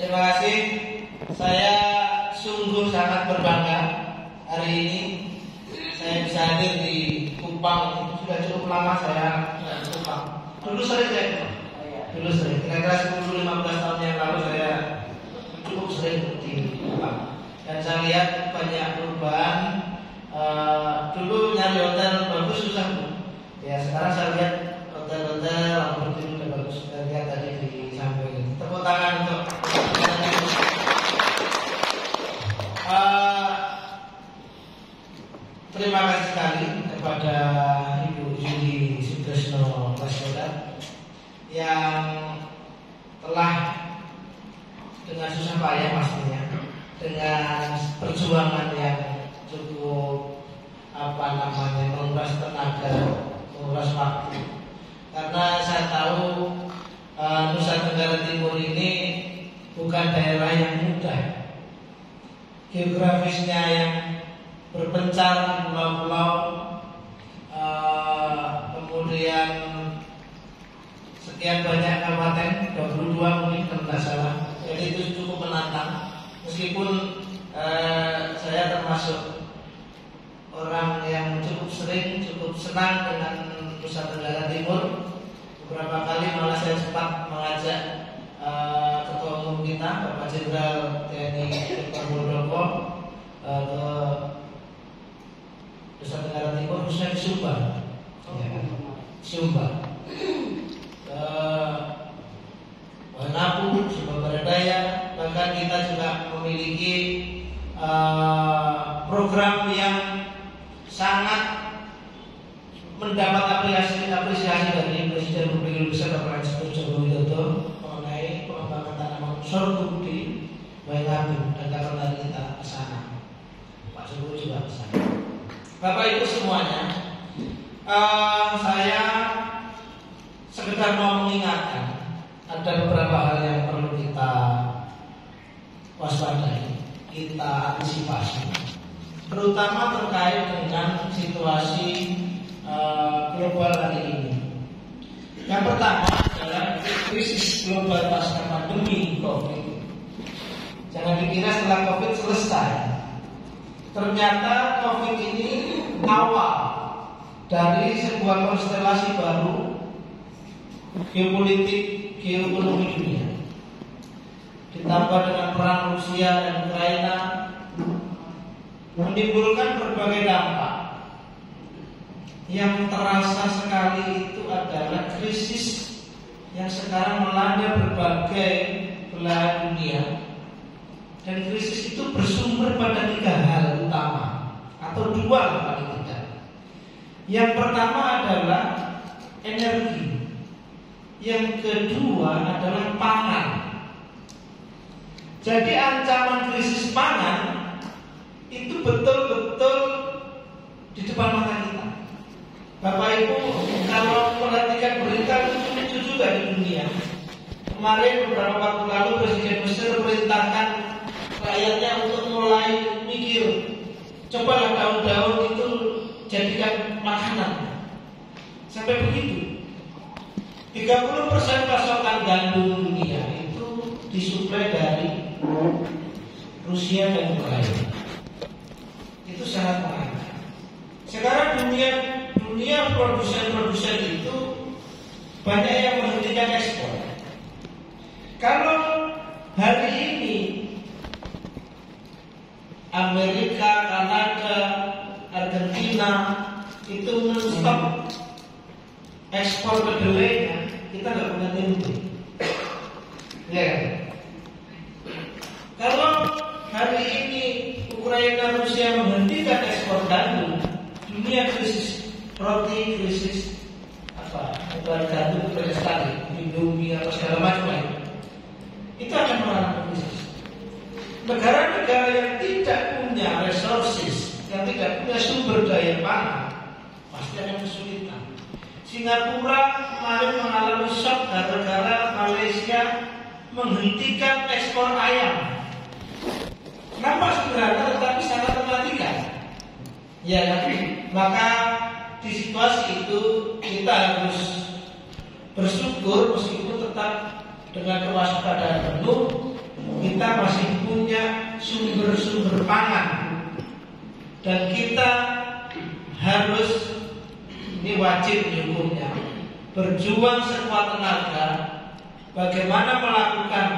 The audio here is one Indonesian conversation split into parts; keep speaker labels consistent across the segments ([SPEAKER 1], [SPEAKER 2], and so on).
[SPEAKER 1] Terima kasih. Saya sungguh sangat berbangga hari ini saya bisa hadir di Kupang. Sudah cukup lama saya di Kupang. Dulu sering kira-kira 10-15 tahun yang lalu saya cukup sering di Kupang. Dan saya lihat banyak perubahan. Dulu nyari hotel bagus susah, Bu. Ya sekarang saya lihat hotel-hotel lampu itu udah bagus. Saya lihat tadi di samping. Tepuk tangan untuk terima kasih sekali kepada Ibu Yuli Sutresno Prasoda yang telah dengan susah payah pastinya, dengan perjuangan yang cukup menguras tenaga, menguras waktu. Karena saya tahu Nusa Tenggara Timur ini bukan daerah yang mudah, geografisnya yang berpencar pulau-pulau, kemudian sekian banyak kabupaten, 22 mungkin kalau tidak salah. Jadi itu cukup menantang. Meskipun saya termasuk orang yang cukup sering, cukup senang dengan Nusa Tenggara Timur. Beberapa kali malah saya sempat mengajak Ketua Umum kita, Bapak Jenderal TNI Dr. Muldoko, ke Nusa Tenggara Timur, khususnya di Sumba, Sumba, Wanapu, Sumba Barat Daya. Bahkan kita juga memiliki program yang sangat mendapat apresiasi dari Presiden Republik Indonesia Bapak Joko Widodo mengenai pengembangan tanaman sorghum di Waingapu, dan karena kita ke sana, Pak Jokowi juga ke sana. Bapak Ibu semuanya, saya sekedar mau mengingatkan ada beberapa hal yang perlu kita waspadai, kita antisipasi, terutama terkait dengan situasi global hari ini. Yang pertama adalah krisis global pasca pandemi COVID. Jangan dikira setelah COVID selesai. Ternyata COVID ini awal dari sebuah konstelasi baru geopolitik, geoekonomi dunia. Ditambah dengan perang Rusia dan Ukraina menimbulkan berbagai dampak. Yang terasa sekali itu adalah krisis yang sekarang melanda berbagai belahan dunia. Dan krisis itu bersumber pada 3 hal utama, atau 2 paling tidak. Yang pertama adalah energi, yang kedua adalah pangan. Jadi ancaman krisis pangan itu betul-betul di depan mata kita. Bapak Ibu kalau perhatikan berita lucu juga di dunia. Kemarin beberapa waktu lalu Presiden Mesir perintahkan rakyatnya untuk mulai mikir, cobalah daun-daun itu jadikan makanan. Sampai begitu 30% pasokan gandum dunia itu disuplai dari Rusia dan Ukraina. Itu sangat mengangkat. Sekarang dunia produsen itu banyak yang menghentikan ekspor. Kalau hari ini Amerika, Kanada, Argentina itu men-stop ekspor kedelainya, kita nggak punya tempe. Ya. Kalau hari ini Ukraina, Rusia menghentikan ekspor gandum, dunia krisis roti, krisis gandum banyak sekali, Indomie atau segala macam lain. Itu akan mengalami krisis. Negara-negara yang tidak punya resources, yang tidak punya sumber daya pangan, pasti akan kesulitan. Singapura kemarin mengalami shock gara-gara Malaysia menghentikan ekspor ayam. Nampak sederhana tetapi sangat mematikan. Ya, maka di situasi itu kita harus bersyukur meskipun tetap dengan kewaspadaan penuh kita masih punya sumber-sumber pangan, dan kita harus, ini wajib hukumnya, berjuang sekuat tenaga bagaimana melakukan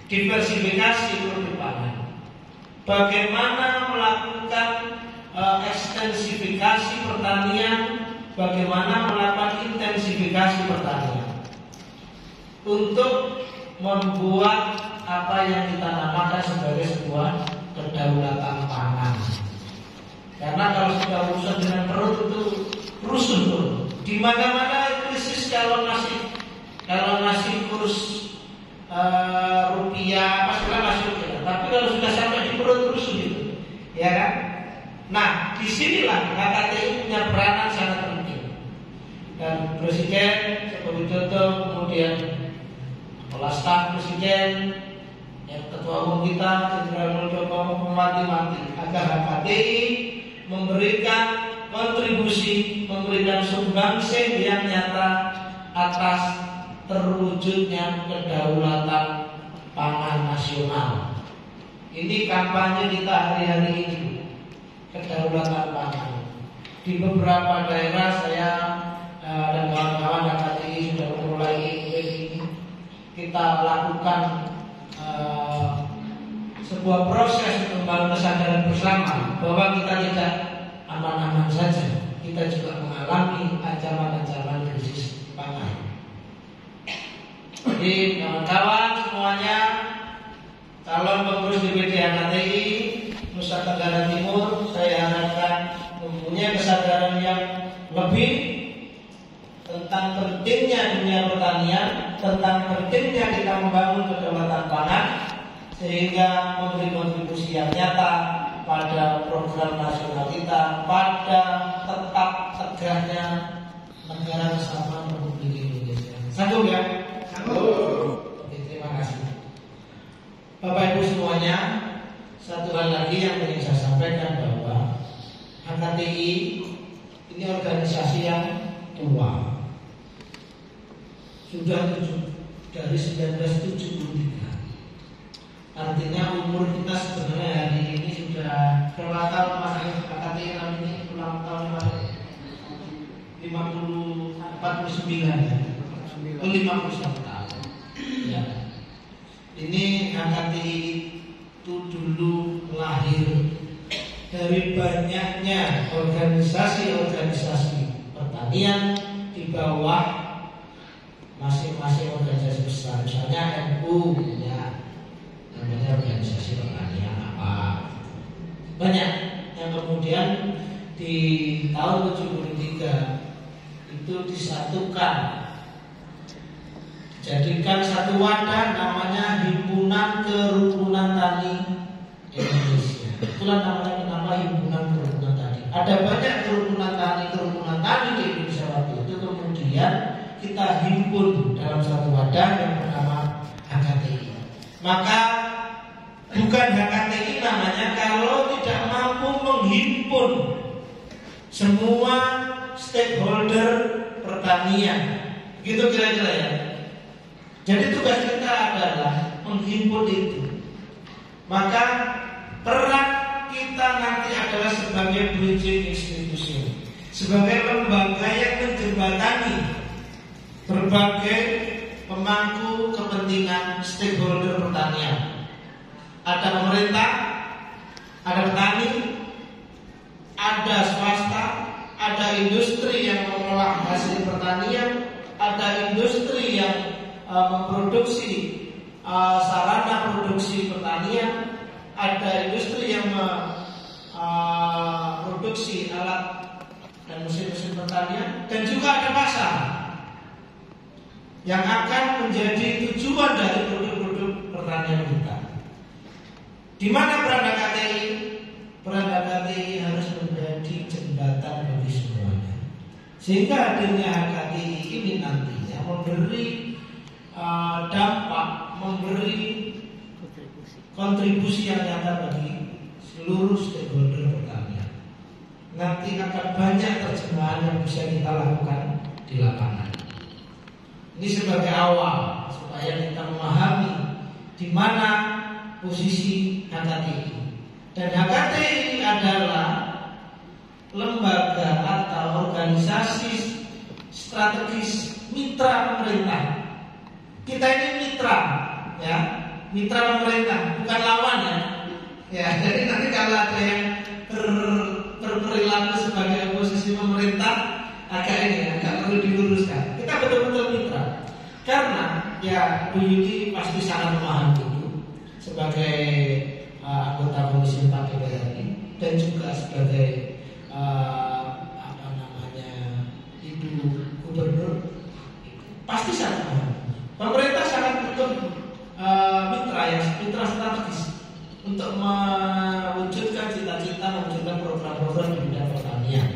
[SPEAKER 1] diversifikasi produk pangan, bagaimana melakukan ekstensifikasi pertanian, bagaimana melakukan intensifikasi pertanian untuk membuat apa yang kita namakan sebagai sebuah kedaulatan pangan. Karena kalau sudah urusan dengan perut itu rusuh tuh. Di mana-mana krisis kalau masih kurs rupiah apa segala masuk ya. Tapi kalau sudah sampai di perut rusuh itu, ya kan? Nah, disinilah KKTI punya peranan sangat penting. Dan Presiden Joko Widodo, kemudian Kepala Staf Presiden, yang Ketua Umum kita Jenderal Muldoko mewanti-wanti agar KKTI memberikan kontribusi, memberikan sumbangsih yang nyata atas terwujudnya kedaulatan pangan nasional. Ini kampanye kita hari-hari ini, kedaulatan pangan. Di beberapa daerah saya dan kawan-kawan KKTI sudah mulai ini. Kita lakukan sebuah proses untuk membangun kesadaran bersama bahwa kita tidak aman-aman saja, kita juga mengalami ancaman-ancaman krisis pangan. Jadi kawan-kawan semuanya, calon pengurus DPD KKTI Nusa Tenggara Timur, saya harapkan mempunyai kesadaran yang lebih tentang pentingnya dunia pertanian, tentang pentingnya kita membangun kedaulatan pangan, sehingga memberi kontribusi yang nyata pada program nasional kita, pada tetap tegaknya negara kesatuan Republik Indonesia. Sanggup ya? Sanggup. Oke, terima kasih. Bapak Ibu semuanya, satu hal lagi yang ingin saya sampaikan bahwa KKTI ini organisasi yang tua. Sudah dari 1973. Artinya umur kita sebenarnya hari ini sudah berapa tahun Mas KKTI ini ulang tahun 49 ya. 51 tahun. Ya. Ini KKTI itu dulu lahir dari banyaknya organisasi-organisasi pertanian di bawah masing-masing organisasi besar. Misalnya NU punya namanya organisasi pertanian apa, banyak yang kemudian di tahun 73 itu disatukan, dijadikan satu wadah namanya Himpunan Kerukunan Tani Indonesia. Itulah namanya kenapa Himpunan Kerukunan Tani. Ada banyak kerukunan tani di Indonesia waktu itu, kemudian kita himpun dalam satu wadah yang bernama HKTI. Maka bukan HKTI namanya kalau tidak mampu menghimpun semua stakeholder pertanian. Gitu kira-kira ya. Jadi tugas kita adalah menghimpun itu. Maka peran kita nanti adalah sebagai bridging institusi, sebagai lembaga yang menjembatani berbagai pemangku kepentingan stakeholder pertanian. Ada pemerintah, ada petani, ada swasta, ada industri yang mengolah hasil pertanian, ada industri yang memproduksi sarana produksi pertanian, ada industri yang memproduksi alat dan mesin-mesin pertanian, dan juga ada pasar yang akan menjadi tujuan dari produk-produk pertanian kita. Di mana peran KKTI? Peran KKTI harus menjadi jembatan bagi semuanya, sehingga hadirnya KKTI ini nantinya memberi dampak, memberi kontribusi yang nyata bagi seluruh stakeholder pertanian. Nanti akan banyak terjemahan yang bisa kita lakukan di lapangan. Ini sebagai awal supaya kita memahami di mana posisi HKTI. Dan HKTI adalah lembaga atau organisasi strategis mitra pemerintah. Kita ini mitra, ya, mitra pemerintah, bukan lawan ya. Ya, jadi nanti kalau ada yang berperilaku sebagai oposisi pemerintah, agak perlu diluruskan. Kita betul-betul mitra. Karena ya Bu Yudi pasti sangat memahami itu sebagai anggota Komisi 4 DPR RI dan juga sebagai Ibu Gubernur, pasti sangat memahami. Pemerintah sangat butuh mitra strategis untuk mewujudkan cita-cita, mewujudkan program-program di bidang pertanian.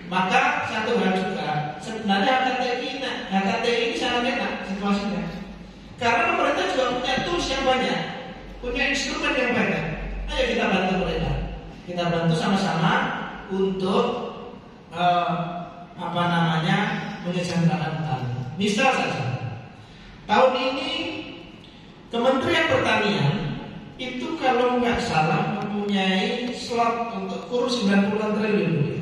[SPEAKER 1] Maka satu hal juga, sebenarnya HKTI ini sangat enak situasinya. Karena pemerintah juga punya tools yang banyak, punya instrumen yang banyak. Ayo kita bantu mereka. Kita bantu sama-sama untuk menyejahterakan petani. Misal saja, tahun ini Kementerian Pertanian itu kalau nggak salah mempunyai slot untuk kur 90 triliun.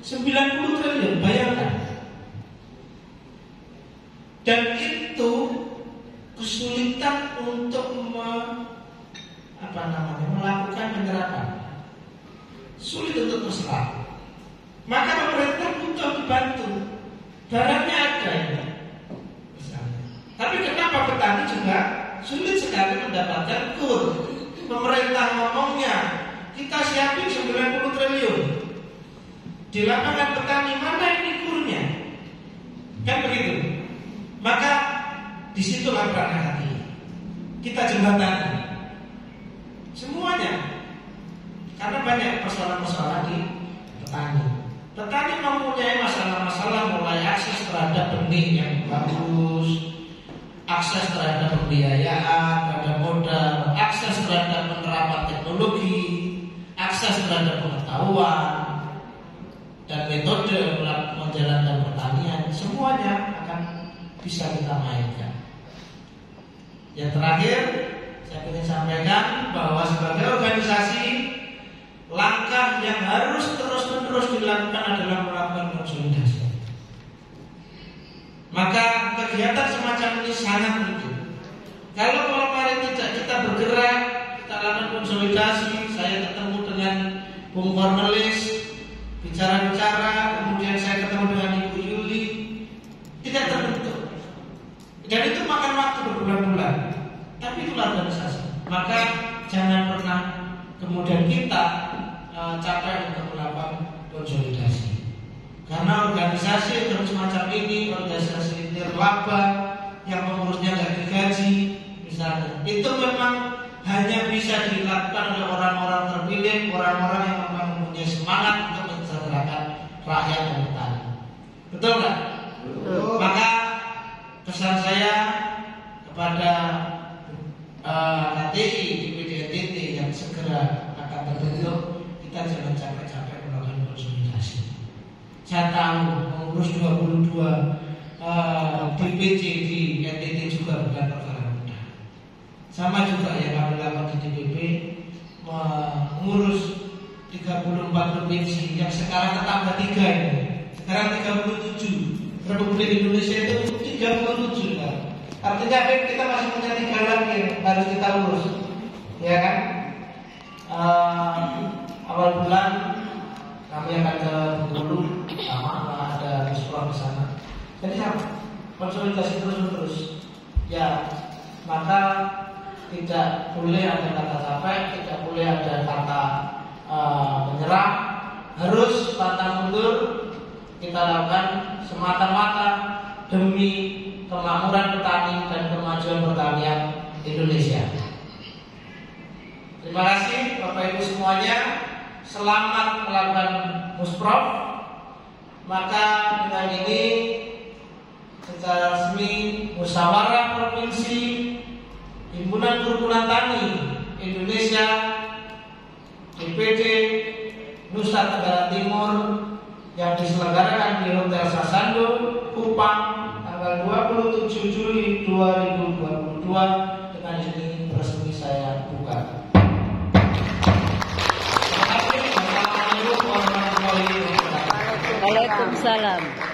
[SPEAKER 1] 90 triliun, bayangkan. Dan itu kesulitan untuk melakukan penyerapan. Sulit untuk terserap. Maka pemerintah butuh dibantu. Barangnya ada ya. Tapi kenapa petani juga sulit sekali mendapatkan kur? Pemerintah ngomongnya kita siapin 90 triliun. Di lapangan petani mana ini kurnya? Kan begitu. Maka disitulah peran hati. Kita jembatani semuanya. Karena banyak persoalan-persoalan di petani. Petani mempunyai masalah-masalah mulai akses terhadap benih yang bagus, akses terhadap pembiayaan, terhadap modal, akses terhadap penerapan teknologi, akses terhadap pengetahuan dan metode menjalankan pertanian, semuanya akan bisa kita mainkan. Yang terakhir, saya ingin sampaikan bahwa sebagai organisasi, langkah yang harus terus-menerus dilakukan adalah melakukan konsolidasi. Maka kegiatan semacam ini sangat penting. Kalau kemarin tidak kita bergerak, kita lakukan konsolidasi, saya ketemu dengan Bung Cornelis, bicara-bicara, kemudian saya ketemu dengan Ibu Yuli, tidak terbentuk. Dan itu makan waktu berbulan-bulan. Tapi itu organisasi. Maka jangan pernah kemudian kita capek untuk melakukan konsolidasi. Karena organisasi semacam ini, organisasi nirlaba yang pengurusnya nggak digaji, misalnya, itu memang hanya bisa dilakukan oleh orang-orang terpilih, orang-orang yang memang mempunyai semangat untuk mensejahterakan rakyat dan petani. Betul nggak? Betul. Maka pesan saya kepada HTI di PDNTT yang segera akan terbentuk, kita jangan capek-capek melakukan konsolidasi. Saya tahu mengurus 22 DPC di NTT juga bukan perkara mudah. Sama juga yang kami lakukan di DPP, mengurus 34 provinsi yang sekarang tambah 3 ini. Sekarang 37. Republik Indonesia itu 37 kan. Artinya kita masih punya 3 lagi yang harus kita urus, ya kan? Awal bulan kami akan ke Bengkulu, sama ada sekolah di sana. Jadi konsolidasi terus-menerus. Ya, maka tidak boleh ada kata capek, tidak boleh ada kata menyerah, harus pantang mundur. Kita lakukan semata-mata demi kemakmuran petani dan kemajuan pertanian Indonesia. Terima kasih Bapak Ibu semuanya. Selamat melakukan Musprov. Maka dengan ini secara resmi Musyawarah Provinsi Himpunan Kerukunan Tani Indonesia DPD Nusa Tenggara Timur yang diselenggarakan di Hotel Sasando, Kupang tanggal 27 Juli 2022 dengan ini saya buka. Terima kasih. Assalamualaikum warahmatullahi wabarakatuh.
[SPEAKER 2] Waalaikumsalam.